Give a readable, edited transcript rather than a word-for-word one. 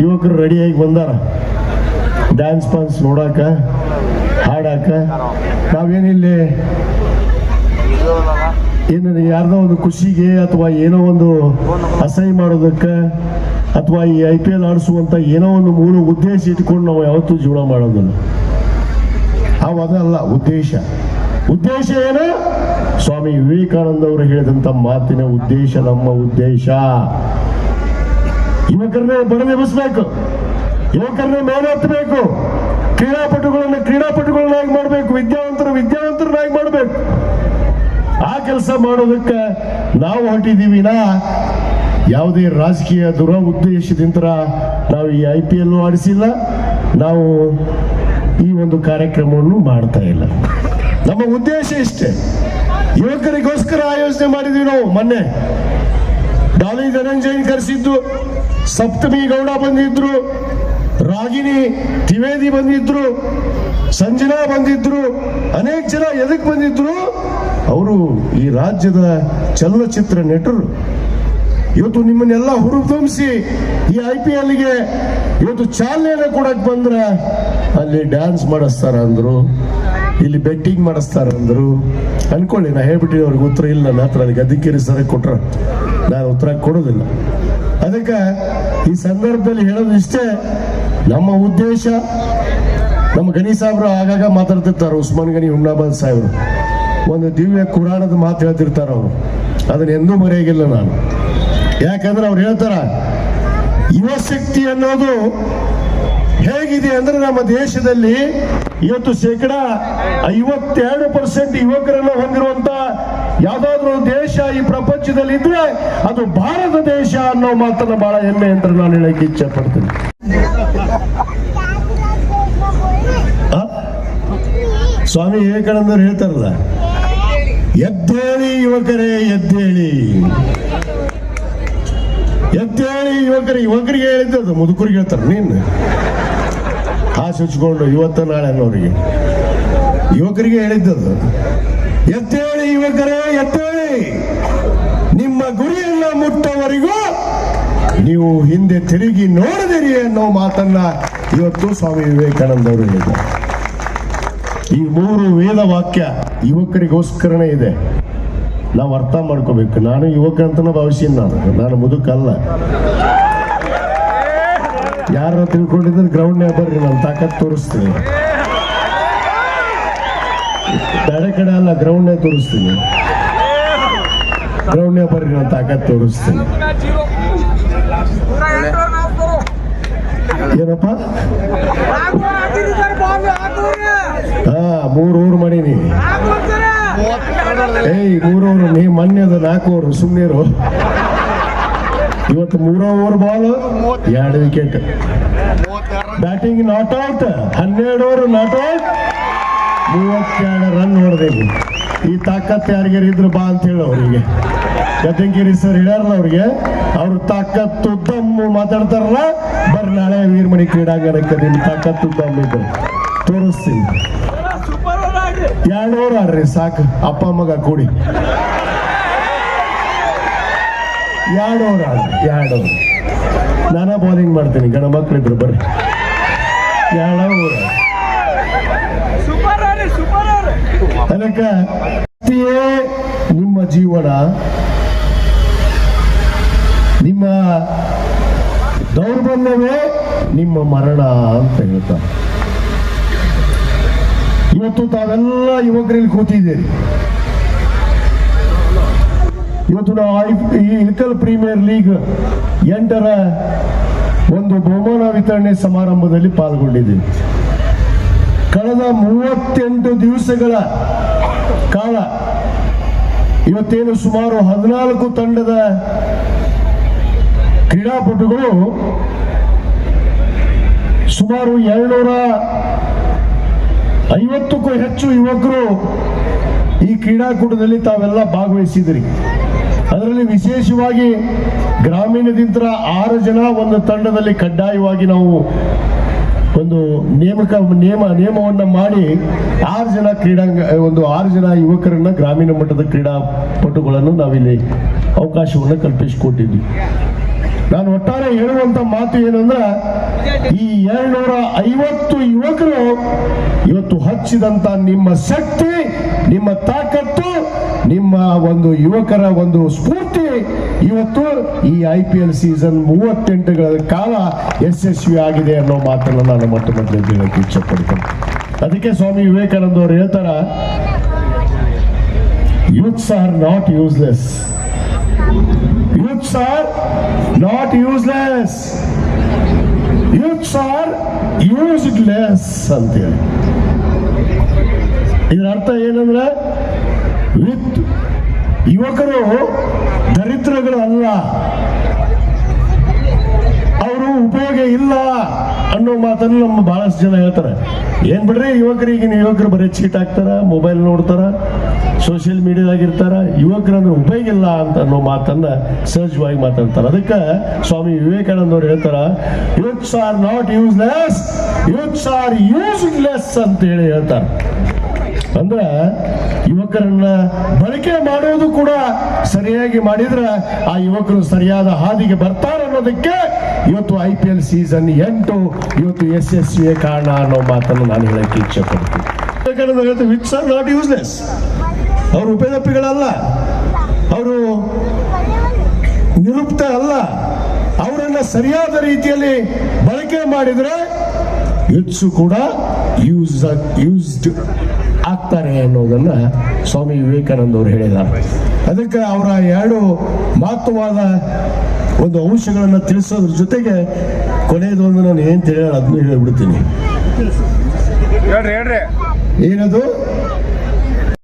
ಯುವಕರು ರೆಡಿಯಾಗಿ ಬಂದಾರ ಡ್ಯಾನ್ಸ್ ಪಾನ್ಸ್ ನೋಡಾಕ ಹಾಡಾಕ. ನಾವೇನಿಲ್ಲಿ ಏನು ಯಾರ್ದೋ ಒಂದು ಖುಷಿಗೆ ಅಥವಾ ಏನೋ ಒಂದು ಅಸಹ್ಯ ಮಾಡೋದಕ್ಕೆ ಅಥವಾ ಈ IPL ಆಡಿಸುವಂತ ಏನೋ ಒಂದು ಮೂಲ ಉದ್ದೇಶ ಇಟ್ಕೊಂಡು ನಾವು ಯಾವತ್ತೂ ಜೀವನ ಮಾಡೋದಿಲ್ಲ. ಅದಲ್ಲ ಉದ್ದೇಶ ಏನು? ಸ್ವಾಮಿ ವಿವೇಕಾನಂದ ಅವರು ಹೇಳಿದಂತ ಮಾತಿನ ಉದ್ದೇಶ, ನಮ್ಮ ಉದ್ದೇಶ ಯುವಕರನ್ನೇ ಬಡದೆಬ್ಬಿಸ್ಬೇಕು, ಯುವಕರನ್ನೇ ಮೇಲೆತ್ತಬೇಕು, ಕ್ರೀಡಾಪಟುಗಳನ್ನಾಗಿ ಮಾಡಬೇಕು, ವಿದ್ಯಾವಂತರನ್ನಾಗಿ ಮಾಡಬೇಕು. ಆ ಕೆಲಸ ಮಾಡೋದಕ್ಕೆ ನಾವು ಹೊರಟಿದ್ದೀವಿ. ಯಾವುದೇ ರಾಜಕೀಯ ದುರುದ್ದೇಶದಿಂದ ನಾವು ಈ IPL ಆಡಿಸಿಲ್ಲ, ನಾವು ಈ ಒಂದು ಕಾರ್ಯಕ್ರಮವನ್ನು ಮಾಡ್ತಾ ಇಲ್ಲ. ನಮ್ಮ ಉದ್ದೇಶ ಇಷ್ಟೇ. ಯುವಕರಿಗೋಸ್ಕರ ಆಯೋಜನೆ ಮಾಡಿದ್ವಿ ನಾವು. ಮೊನ್ನೆ ಡಾಲಿ ಧನಂಜಯನ್ ಕರೆಸಿದ್ದು, ಸಪ್ತಮಿ ಗೌಡ ಬಂದಿದ್ರು, ರಾಗಿಣಿ ದ್ವಿವೇದಿ ಬಂದಿದ್ರು, ಸಂಜನಾ ಬಂದಿದ್ರು, ಅನೇಕ ಜನ ಎದಕ್ಕೆ ಬಂದಿದ್ರು? ಅವರು ಈ ರಾಜ್ಯದ ಚಲನಚಿತ್ರ ನಟರು. ಇವತ್ತು ನಿಮ್ಮನ್ನೆಲ್ಲ ಹುರಿದುಂಬಿಸಿ ಈ IPLಗೆ ಇವತ್ತು ಚಾಲನೆ ಕೊಡಕ್ ಬಂದ್ರೆ ಅಲ್ಲಿ ಡ್ಯಾನ್ಸ್ ಮಾಡಿಸ್ತಾರ ಅಂದ್ರು, ಇಲ್ಲಿ ಬೆಟ್ಟಿಂಗ್ ಮಾಡಿಸ್ತಾರ ಅಂದ್ರು. ಅನ್ಕೊಳ್ಳಿ, ನಾ ಹೇಳ್ಬಿಟ್ಟು ಅವ್ರಿಗೆ ಉತ್ತರ ಇಲ್ಲ ನನ್ನ ಹತ್ರ. ಅದಕ್ಕೆ ಗದ್ದಿಕೇರಿ ಸರ ಕೊಟ್ರ ನಾನು ಉತ್ತರ ಕೊಡೋದಿಲ್ಲ. ಅದಕ್ಕೆ ಈ ಸಂದರ್ಭದಲ್ಲಿ ಹೇಳೋದು ಇಷ್ಟೇ, ನಮ್ಮ ಉದ್ದೇಶ. ನಮ್ಮ ಗಣಿ ಸಾಹೇಬ್ರು ಆಗಾಗ ಮಾತಾಡ್ತಿರ್ತಾರೆ, ಉಸ್ಮಾನ್ ಗನಿ ಹುಮ್ನಾಬಾದ್ ಸಾಹೇಬ್ರು ಒಂದು ದಿವ್ಯ ಕುರಾಣದ ಮಾತು ಹೇಳ್ತಿರ್ತಾರ. ಅವರು ಅದನ್ನ ಎಂದೂ ಮರೆಯಾಗಿಲ್ಲ ನಾನು. ಯಾಕಂದ್ರೆ ಅವ್ರು ಹೇಳ್ತಾರ, ಯುವ ಶಕ್ತಿ ಅನ್ನೋದು ಹೇಗಿದೆ ಅಂದ್ರೆ ನಮ್ಮ ದೇಶದಲ್ಲಿ ಇವತ್ತು 52% ಯುವಕರನ್ನು ಹೊಂದಿರುವಂತ ಯಾವ್ದಾದ್ರು ದೇಶ ಈ ಪ್ರಪಂಚದಲ್ಲಿ ಇದ್ರೆ ಅದು ಭಾರತ ದೇಶ ಅನ್ನೋ ಮಾತನ್ನ ಬಹಳ ಹೆಮ್ಮೆ ಅಂತ ನಾನು ಹೇಳಕ್ಕೆ ಇಚ್ಛೆ ಪಡ್ತೀನಿ. ಸ್ವಾಮಿ ವಿವೇಕಾನಂದರು ಹೇಳ್ತಾರಲ್ಲ, ಎದ್ದೇಳಿ ಯುವಕರೇ ಎದ್ದೇಳಿ, ಎದ್ದೇಳಿ ಯುವಕರಿಗೆ ಹೇಳಿದ್ದದು ಮುದುಕರಿಗೆ ಹೇಳ್ತಾರೆ. ನೀನು ಹಾಸಿಚ್ಕೊಂಡು ಇವತ್ತ ನಾಳೆ ಅನ್ನೋರಿಗೆ ಯುವಕರಿಗೆ ಹೇಳಿದ್ದದು, ಎದ್ದೇಳಿ ಯುವಕರೇ ಎದ್ದೇಳಿ, ನಿಮ್ಮ ಗುರಿಯನ್ನ ಮುಟ್ಟವರೆಗೂ ನೀವು ಹಿಂದೆ ತಿರುಗಿ ನೋಡದಿರಿ ಅನ್ನೋ ಮಾತನ್ನ ಇವತ್ತು ಸ್ವಾಮಿ ವಿವೇಕಾನಂದ ಅವರು ಹೇಳಿದ್ದಾರೆ. ಈ 3 ವೇದ ವಾಕ್ಯ ಯುವಕರಿಗೋಸ್ಕರನೇ ಇದೆ. ನಾವು ಅರ್ಥ ಮಾಡ್ಕೋಬೇಕು. ನಾನು ಯುವಕ ಅಂತನೂ ಭಾವಿಸಿನ, ನಾನು ಮುದುಕಲ್ಲ. ಯಾರ ತಿಳ್ಕೊಂಡಿದ್ರೆ ಗ್ರೌಂಡ್ನ್ಯಾಗ ಬರ್ರಿ, ನಾನು ತಾಕತ್ ತೋರಿಸ್ತೀನಿ. ಬೇರೆ ಕಡೆ ಅಲ್ಲ, ಗ್ರೌಂಡ್ನ್ಯಾಗ ತೋರಿಸ್ತೀನಿ. ಗ್ರೌಂಡ್ನ್ಯಾಗ ಬರ್ರಿ, ನಾನು ತಾಕತ್ ತೋರಿಸ್ತೀನಿ. ಏನಪ್ಪ 3 ಓವರ್ ಮಾಡೀನಿ. 3 ಓವರ್ ನೀ ಮೊನ್ನೆ ಅದು 4 ಓವರ್. ಸುಮ್ಮನಿರು. ಇವತ್ತು 3 over ball 2 wicket. Batting not out, 12 over not out, 32 run ಹೊಡೆದೇವಿ. ಈ ತಾಕತ್ ಯಾರಿಗಾರಿದ್ರು ಬಾ ಅಂತ ಹೇಳಿ ಅವರಿಗೆ ಗದ್ದೆಂಗೇರಿ ಸರ್ ಹೇಳ್ಯಾರಲ್ಲ ಅವ್ರಿಗೆ, ಅವ್ರ ತಾಕತ್ತು ದಮ್ಮು ಮಾತಾಡ್ತಾರಲ್ಲ. ಬರ್ರಿ ನಾಳೆ ವೀರಮಣಿ ಕ್ರೀಡಾಂಗಣಕ್ಕೆ ನಿಮ್ಮ ತಾಕತ್ತು ದಮ್ ಇದ್ರೆ ತೋರಿಸ್ತೀನಿ. 2 ಓವರ್ ಆಡ್ರಿ ಸಾಕು, ಅಪ್ಪ ಮಗ ಕೂಡಿ 2 ಓವರ್ ಆಡ್ರಿ. 2 ಓವರ್ ನಾನಾ ಬೌಲಿಂಗ್ ಮಾಡ್ತೀನಿ, ಗಣ ಮಕ್ಕಳಿದ್ರು ಬರ್ರಿ. 2 ಓವರ್ ಅದಕ್ಕೆ ನಿಮ್ಮ ಜೀವನ, ನಿಮ್ಮ ದೌರ್ಬಲ್ಯವೇ ನಿಮ್ಮ ಮರಣ ಅಂತ ಹೇಳ್ತಾರೆ. ಇವತ್ತು ತಾವೆಲ್ಲ ಯುವಕರಲ್ಲಿ ಕೂತಿದ್ದೀರಿ. ಇವತ್ತು ನಾವು ಇಳಕಲ್ ಪ್ರೀಮಿಯರ್ ಲೀಗ್ 8ರ ಒಂದು ಬಹುಮಾನ ವಿತರಣೆ ಸಮಾರಂಭದಲ್ಲಿ ಪಾಲ್ಗೊಂಡಿದ್ದೀವಿ. ಕಳೆದ 38 ದಿವಸಗಳ ಕಾಲ ಇವತ್ತೇನು ಸುಮಾರು 14 ತಂಡದ ಕ್ರೀಡಾಪಟುಗಳು ಸುಮಾರು 250ಕ್ಕೂ ಹೆಚ್ಚು ಯುವಕರು ಈ ಕ್ರೀಡಾಕೂಟದಲ್ಲಿ ತಾವೆಲ್ಲ ಭಾಗವಹಿಸಿದ್ರಿ. ಅದರಲ್ಲಿ ವಿಶೇಷವಾಗಿ ಗ್ರಾಮೀಣದಿಂದ 6 ಜನ ಒಂದು ತಂಡದಲ್ಲಿ ಕಡ್ಡಾಯವಾಗಿ ನಾವು ಒಂದು ನಿಯಮವನ್ನು ಮಾಡಿ 6 ಜನ ಒಂದು 6 ಜನ ಯುವಕರನ್ನ ಗ್ರಾಮೀಣ ಮಟ್ಟದ ಕ್ರೀಡಾಪಟುಗಳನ್ನು ನಾವಿಲ್ಲಿ ಅವಕಾಶವನ್ನು ಕಲ್ಪಿಸಿಕೊಟ್ಟಿದ್ವಿ. ನಾನು ಒಟ್ಟಾರೆ ಹೇಳುವಂತ ಮಾತು ಏನಂದ್ರೆ, ಈ 250 ಯುವಕರು ಇವತ್ತು ಹಚ್ಚಿದಂತ ನಿಮ್ಮ ಶಕ್ತಿ, ನಿಮ್ಮ ತಾಕತ್ತು, ನಿಮ್ಮ ಒಂದು ಯುವಕರ ಒಂದು ಸ್ಫೂರ್ತಿ ಇವತ್ತು ಈ IPL ಸೀಸನ್ 38ಗಳ ಕಾಲ ಯಶಸ್ವಿ ಆಗಿದೆ ಅನ್ನೋ ಮಾತನ್ನು ನಾನು ಮತ್ತೆ ಮೊದಲು ಹೇಳಕ್ಕೆ ಇಚ್ಛೆ ಪಡ್ತೇನೆ. ಅದಕ್ಕೆ ಸ್ವಾಮಿ ವಿವೇಕಾನಂದ ಅವರು ಹೇಳ್ತಾರ, youths R not useless, youths R not useless, youths are useless ಅಂತೇಳಿ. ಇದರ ಅರ್ಥ ಏನಂದ್ರೆ, ಯುವಕರು ದರಿದ್ರಗಳು ಅಲ್ಲ, ಅವರು ಉಪಯೋಗ ಇಲ್ಲ ಅನ್ನೋ ಮಾತನ್ನು ನಮ್ಮ ಬಹಳಷ್ಟು ಜನ ಹೇಳ್ತಾರೆ. ಏನ್ ಬಿಡ್ರಿ ಯುವಕರು ಬರೀ ಚೀಟ್ ಹಾಕ್ತಾರ, ಮೊಬೈಲ್ ನೋಡ್ತಾರ, ಸೋಷಿಯಲ್ ಮೀಡಿಯಾದಾಗಿರ್ತಾರ, ಯುವಕರು ಅಂದ್ರೆ ಉಪಯೋಗ ಇಲ್ಲ ಅಂತ ಅನ್ನೋ ಮಾತನ್ನ ಸಹಜವಾಗಿ ಮಾತಾಡ್ತಾರೆ. ಅದಕ್ಕೆ ಸ್ವಾಮಿ ವಿವೇಕಾನಂದ ಅವರು ಹೇಳ್ತಾರ, youths R not useless, youths are useless ಅಂತ ಹೇಳಿ ಹೇಳ್ತಾರೆ. ಅಂದ್ರೆ ಯುವಕರನ್ನ ಬಳಕೆ ಮಾಡೋದು ಕೂಡ ಸರಿಯಾಗಿ ಮಾಡಿದ್ರೆ ಆ ಯುವಕರು ಸರಿಯಾದ ಹಾದಿಗೆ ಬರ್ತಾರೆ ಅನ್ನೋದಕ್ಕೆ ಇವತ್ತು IPL ಸೀಸನ್ 8 ಇವತ್ತು ಯಶಸ್ವಿಯ ಕಾರಣ ಅನ್ನೋ ಮಾತನ್ನು ನಾನು ಹೇಳಕ್ಕೆ ಇಚ್ಛೆ ಪಡ್ತೀನಿ. ವಿವೇಕಾನಂದ ಹೇಳ್ತಾರೆ, ಯೂತ್ಸ್ ಆರ್ ನಾಟ್ ಯೂಸ್ಲೆಸ್, ಅವರು ಉಪೇದಪ್ಪಿಗಳಲ್ಲ, ಅವರು ನಿರುಕ್ತ ಅಲ್ಲ, ಅವರನ್ನ ಸರಿಯಾದ ರೀತಿಯಲ್ಲಿ ಬಳಕೆ ಮಾಡಿದ್ರೆ ಯೂತ್ಸು ಕೂಡ ಯೂಸ್ಡ್ ಆಗ್ತಾರೆ ಅನ್ನೋದನ್ನ ಸ್ವಾಮಿ ವಿವೇಕಾನಂದ ಅವರು ಹೇಳಿದ್ದಾರೆ. ಅದಕ್ಕೆ ಅವರ 2 ಮಹತ್ವವಾದ ಒಂದು ಅಂಶಗಳನ್ನು ತಿಳಿಸೋದ್ರ ಜೊತೆಗೆ ಕೊನೆಯದೊಂದು ನಾನು ಏನ್ ತಿಳಿಯೋಣ ಅದನ್ನು ಹೇಳಿಬಿಡ್ತೀನಿ. ಏನದು?